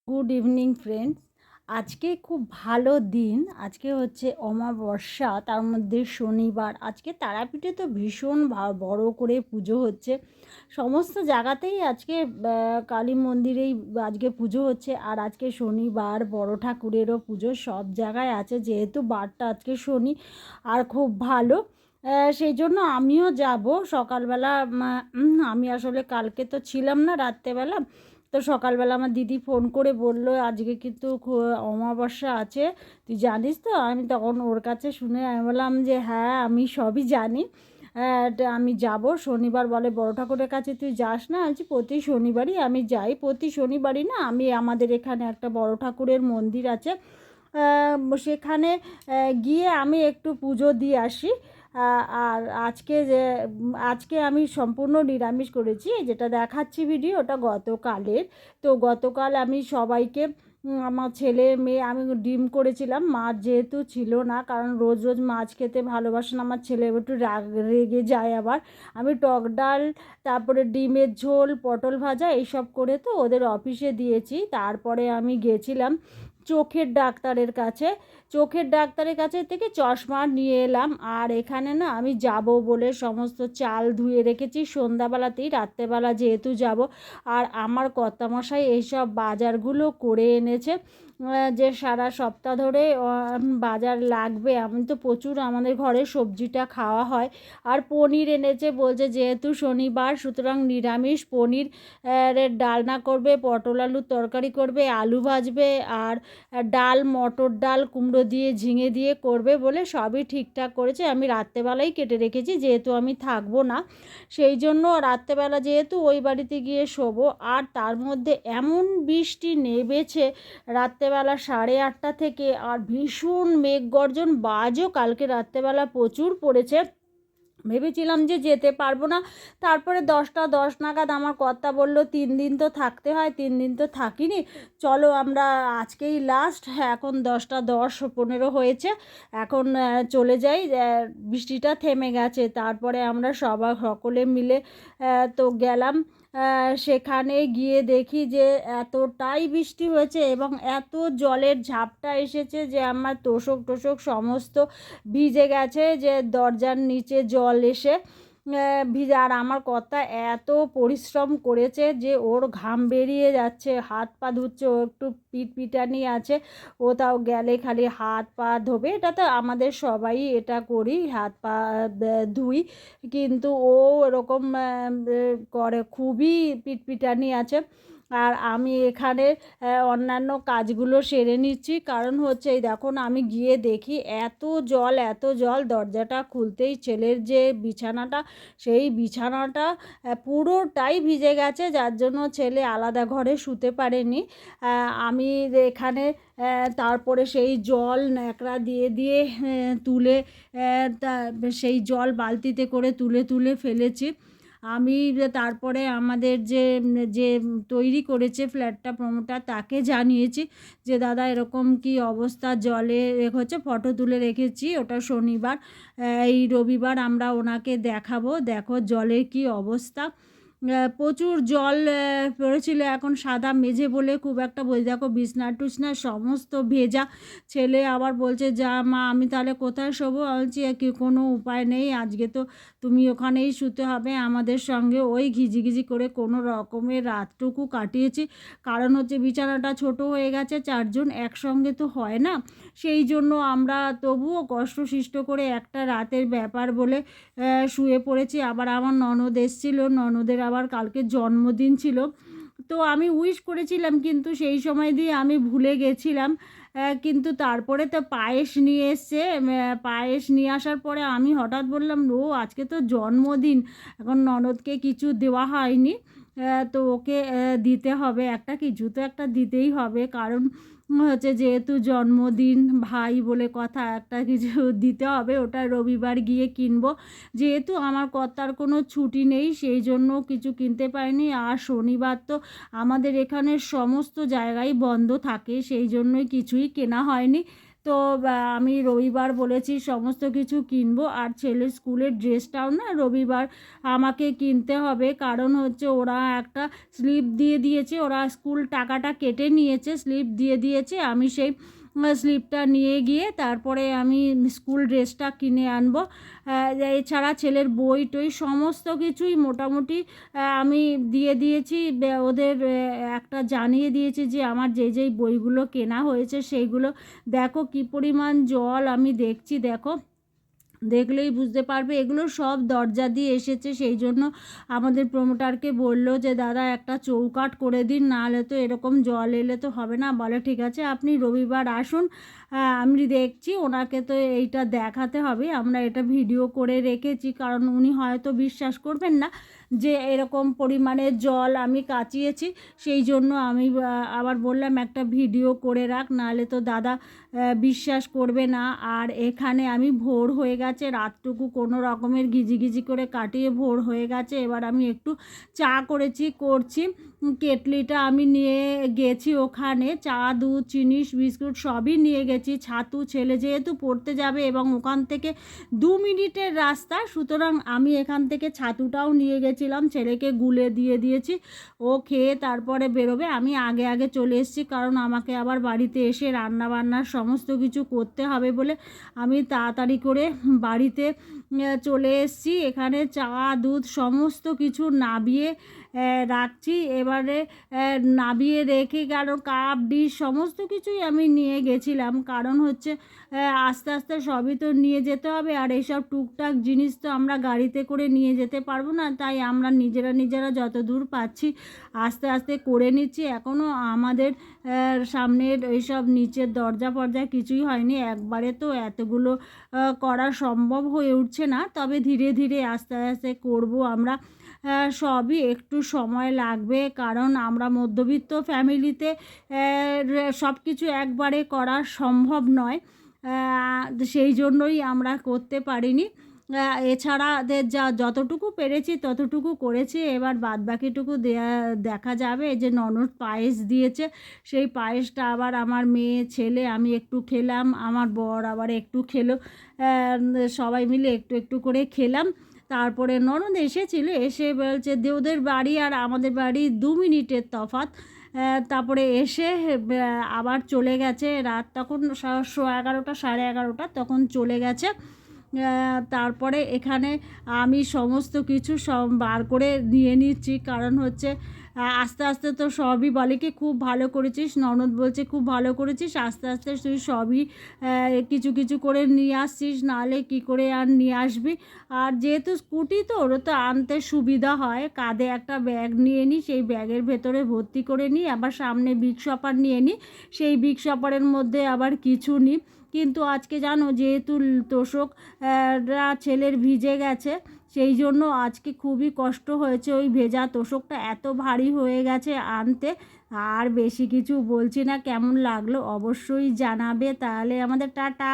Good evening friends. আজকে খুব ভালো দিন। আজকে হচ্ছে অমাবস্যা, তার মধ্যে শনিবার। আজকে তারাপীঠে তো ভীষণ বড় করে পুজো হচ্ছে। সমস্ত জায়গাতেই আজকে কালী মন্দিরেই আজকে পুজো হচ্ছে। আর আজকে শনিবার, বড় ঠাকুরেরও পুজো সব জায়গায় আছে, যেহেতু বারটা আজকে শনি। আর খুব ভালো, সেই জন্য আমিও যাব সকালবেলা। আমি আসলে কালকে তো ছিলাম না রাত্রেবেলা, তো সকালবেলা আমার দিদি ফোন করে বলল আজকে কিন্তু অমাবস্যা আছে, তুই জানিস তো? আমি তখন ওর কাছে শুনে আমি বললাম যে হ্যাঁ, আমি সবই জানি। আমি যাব শনিবার। বলে বড় ঠাকুরের কাছে তুই যাস না? আমি বলছি প্রতি শনিবারই আমি যাই। প্রতি শনিবারই না, আমি আমাদের এখানে একটা বড় ঠাকুরের মন্দির আছে, সেখানে গিয়ে আমি একটু পুজো দিয়ে আসি। আর আজকে আমি সম্পূর্ণ নিরামিষ করেছি, যেটা দেখাচ্ছি ভিডিও ওটা গতকালের। তো গতকাল আমি সবাইকে, আমার ছেলে মেয়ে, আমি ডিম করেছিলাম। মাছ যেহেতু ছিল না, কারণ রোজ রোজ মাছ খেতে ভালোবাসে না আমার ছেলে, একটু রেগে যায় আবার। আমি টক ডাল, তারপরে ডিমের ঝোল, পটল ভাজা এইসব করে তো ওদের অফিসে দিয়েছি। তারপরে আমি গেছিলাম চোখের ডাক্তারের কাছে থেকে চশমা নিয়ে এলাম। আর এখানে না আমি যাব বলে সমস্ত চাল ধুয়ে রেখেছি সন্ধ্যাবেলাতেই, রাত্রেবেলা যেহেতু যাব। আর আমার কর্তামশাই এইসব বাজারগুলো করে এনেছে, যে সারা সপ্তাহ ধরে বাজার লাগবে। আমি তো প্রচুর, আমাদের ঘরে সবজিটা খাওয়া হয়। আর পনির এনেছে, বলছে যেহেতু শনিবার সুতরাং নিরামিষ। পনির এর ডালনা করবে, পটল আলুর তরকারি করবে, আলু ভাজবে, আর ডাল, মটর ডাল, কুমড়ো দিয়ে, ঝিঙে দিয়ে করবে বলে সবই ঠিকঠাক করেছে। আমি রাত্রেবেলাই কেটে রেখেছি, যেহেতু আমি থাকবো না, সেই জন্য রাত্রেবেলা যেহেতু ওই বাড়িতে গিয়ে শোবো। আর তার মধ্যে এমন বৃষ্টি নেমেছে রাত্রেবেলা 8:30 থেকে, আর ভীষণ মেঘ গর্জন, বাজও কালকে রাত্রেবেলা প্রচুর পড়েছে। ভেবেছিলাম যে যেতে পারবো না। তারপরে 10টা 10 নাগাদ আমার কর্তা বলল 3 দিন তো থাকতে হয়, 3 দিন তো থাকিনি, চলো আমরা আজকেই লাস্ট। হ্যাঁ, এখন 10টা 10 15 হয়েছে, এখন চলে যাই। বৃষ্টিটা থেমে গেছে। তারপরে আমরা সকলে মিলে তো গেলাম। সেখানে গিয়ে দেখি যে এতটাই বৃষ্টি হয়েছে এবং এত জলের ঝাপটা এসেছে যে আমার তোশক টোশক সমস্ত ভিজে গেছে, যে দরজার নিচে জল এসে ভিজে। আর আমার কর্তা এত পরিশ্রম করেছে যে ওর ঘাম বেরিয়ে যাচ্ছে, হাত পা ধুচ্ছে, ও একটু পিটপিটানি আছে, ও তাও গেলে খালি হাত পা ধোবে। এটা তো আমাদের সবাই এটা করি, হাত পা ধুই, কিন্তু ও এরকম করে, খুবই পিটপিটানি আছে। আর আমি এখানে অন্যান্য কাজগুলো সেরে নিচ্ছি, কারণ হচ্ছে এই দেখুন, আমি গিয়ে দেখি এত জল, দরজাটা খুলতেই ছেলের যে বিছানাটা, সেই বিছানাটা পুরোটাই ভিজে গেছে, যার জন্য ছেলে আলাদা ঘরে শুতে পারেনি। আমি এখানে তারপরে সেই জল ন্যাকড়া দিয়ে দিয়ে তুলে, তা সেই জল বালতিতে করে তুলে তুলে ফেলেছি আমি। তারপরে আমাদের যে যে তৈরি করেছে ফ্ল্যাটটা, প্রমোটার, তাকে জানিয়েছি যে দাদা এরকম কি অবস্থা, জলে হচ্ছে, ফটো তুলে রেখেছি, ওটা শনিবার। এই রবিবার আমরা ওনাকে দেখাবো, দেখো জলের কি অবস্থা। প্রচুর জল পড়েছিল। এখন সাদা মেঝে বলে খুব একটা দেখো বিছনা টুছনা সমস্ত ভেজা। ছেলে আবার বলছে যা মা, আমি তাহলে কোথায় শোবো? বলছি কি কোনো উপায় নেই, আজকে তো তুমি ওখানেই শুতে হবে আমাদের সঙ্গে। ওই ঘিজি করে কোনো রকমের রাতটুকু কাটিয়েছি, কারণ হচ্ছে বিছানাটা ছোট হয়ে গেছে, 4 জন একসঙ্গে তো হয় না, সেই জন্য আমরা তবুও কষ্টসিষ্ট করে একটা রাতের ব্যাপার বলে শুয়ে পড়েছি। আবার আমার ননদ এসেছিলো, ননদের আবার কালকে জন্মদিন ছিল, তো আমি উইশ করেছিলাম, কিন্তু সেই সময় দিয়ে আমি ভুলে গেছিলাম। কিন্তু তারপরে তো পায়েস নিয়ে এসছে, পায়েস নিয়ে আসার পরে আমি হঠাৎ বললাম ও আজকে তো জন্মদিন, এখন ননদকে কিছু দেওয়া হয়নি, তো ওকে দিতে হবে, একটা কিছু তো একটা দিতেই হবে, কারণ হচ্ছে যেহেতু জন্মদিন, ভাই বলে কথা, একটা কিছু দিতে হবে। ওটা রবিবার গিয়ে কিনবো, যেহেতু আমার কর্তার কোনো ছুটি নেই, সেই জন্য কিছু কিনতে পারিনি। আর শনিবার তো আমাদের এখানে সমস্ত জায়গায় বন্ধ থাকে, সেই জন্যই কিছুই কেনা হয়নি। তো আমি রবিবার বলেছি সমস্ত কিছু কিনবো, আর ছেলের স্কুলের ড্রেসটাও না রবিবার আমাকে কিনতে হবে, কারণ হচ্ছে ওরা একটা স্লিপ দিয়ে দিয়েছে, ওরা স্কুল টাকাটা কেটে নিয়েছে, স্লিপ দিয়ে দিয়েছে, আমি সেই স্লিপটা নিয়ে গিয়ে তারপরে আমি স্কুল ড্রেসটা কিনে আনবো। এছাড়া ছেলের বই টই সমস্ত কিছুই মোটামুটি আমি দিয়ে দিয়েছি, ওদের একটা জানিয়ে দিয়েছি যে আমার যেই বইগুলো কেনা হয়েছে সেইগুলো। দেখো কি পরিমাণ জল আমি দেখছি, দেখো দেখলেই বুঝতে পারবে, এগুলো সব দরজা দিয়ে এসেছে। সেই জন্য আমাদের প্রমোটারকে বললো যে দাদা একটা চৌকাঠ করে দিন, নাহলে তো এরকম জল এলে তো হবে না। বলে ঠিক আছে আপনি রবিবার আসুন, আমি দেখছি। ওনাকে তো এইটা দেখাতে হবে, আমরা এটা ভিডিও করে রেখেছি, কারণ উনি হয়তো বিশ্বাস করবেন না যে এরকম পরিমাণে জল আমি কাচিয়েছি। সেই জন্য আমি আবার বললাম একটা ভিডিও করে রাখ, নাহলে তো দাদা বিশ্বাস করবে না। আর এখানে আমি ভোর হয়ে গেছে, রাতটুকু কোনো রকমের ঘিজি করে কাটিয়ে ভোর হয়ে গেছে। এবার আমি একটু চা করছি। কেটলিটা আমি নিয়ে গেছি ওখানে, চা দুধ চিনি বিস্কুট সবই নিয়ে গেছি। ছাতু ছেলে যেহেতু পড়তে যাবে এবং ওখান থেকে 2 মিনিটের রাস্তা, সুতরাং আমি এখান থেকে ছাতুটাও নিয়ে গেছিলাম, ছেলেকে গুলে দিয়ে দিয়েছি, ও খেয়ে তারপরে বেরোবে। আমি আগে চলে এসেছি, কারণ আমাকে আবার বাড়িতে এসে রান্না বান্নার সমস্ত কিছু করতে হবে বলে আমি তাড়াতাড়ি করে বাড়িতে চলে এসেছি। এখানে চা দুধ সমস্ত কিছু নাবিয়ে রাখছি। এবারে নাবিয়ে রেখে গেল কাপ ডিশ সমস্ত কিছুই আমি নিয়ে গেছিলাম, কারণ হচ্ছে আস্তে আস্তে সবই তো নিয়ে যেতে হবে, আর এইসব টুকটাক জিনিস তো আমরা গাড়িতে করে নিয়ে যেতে পারবো না, তাই আমরা নিজেরা যত দূর পাচ্ছি আস্তে করে নিচ্ছি। এখনও আমাদের সামনের এইসব নিচের দরজা ফরজা কিছুই হয়নি, একবারে তো এতগুলো করা সম্ভব হয়ে উঠছে না, তবে ধীরে আস্তে করব আমরা। সবই একটু সময় লাগবে, কারণ আমরা মধ্যবিত্ত ফ্যামিলিতে সব কিছু একবারে করা সম্ভব নয়, সেই জন্যই আমরা করতে পারিনি। এছাড়া যতটুকু পেরেছি ততটুকু করেছি। এবার বাদবাকিটুকু দেখা যাবে। এই যে ননদ পায়েস দিয়েছে, সেই পায়েসটা আবার আমার মেয়ে ছেলে আমি একটু খেলাম, আমার বর আবার একটু খেলো, সবাই মিলে একটু করে খেলাম। তারপরে ননদ এসেছিল, এসে বলছে ওদের বাড়ি আর আমাদের বাড়ি 2 মিনিটের তফাৎ। তারপরে এসে আবার চলে গেছে, রাত তখন 11:30 11:30 তখন চলে গেছে। তারপরে এখানে আমি সমস্ত কিছু সব বার করে নিয়ে নিচ্ছি, কারণ হচ্ছে আস্তে তো সবই বলে কি খুব ভালো করেছিস, ননদ বলছে খুব ভালো করেছিস, আস্তে তুই সবই কিছু করে নিয়ে আসছিস, নাহলে কি করে আর নিয়ে আসবি। আর যেহেতু স্কুটি তো ওরা তো আনতে সুবিধা হয়, কাঁধে একটা ব্যাগ নিয়ে নিই, সেই ব্যাগের ভেতরে ভর্তি করে নিই, আবার সামনে বিগ শপার নিয়ে নিই, সেই বিগ শপারের মধ্যে আবার কিছু নিই। কিন্তু আজকে জানো যেহেতু তোষক ছেলের ভিজে গেছে, সেই জন্য আজকে খুবই কষ্ট হয়েছে, ওই ভেজা তোষকটা এত ভারী হয়ে গেছে আনতে। আর বেশি কিছু বলছি না, কেমন লাগলো অবশ্যই জানাবে। তাহলে আমাদের টাটা।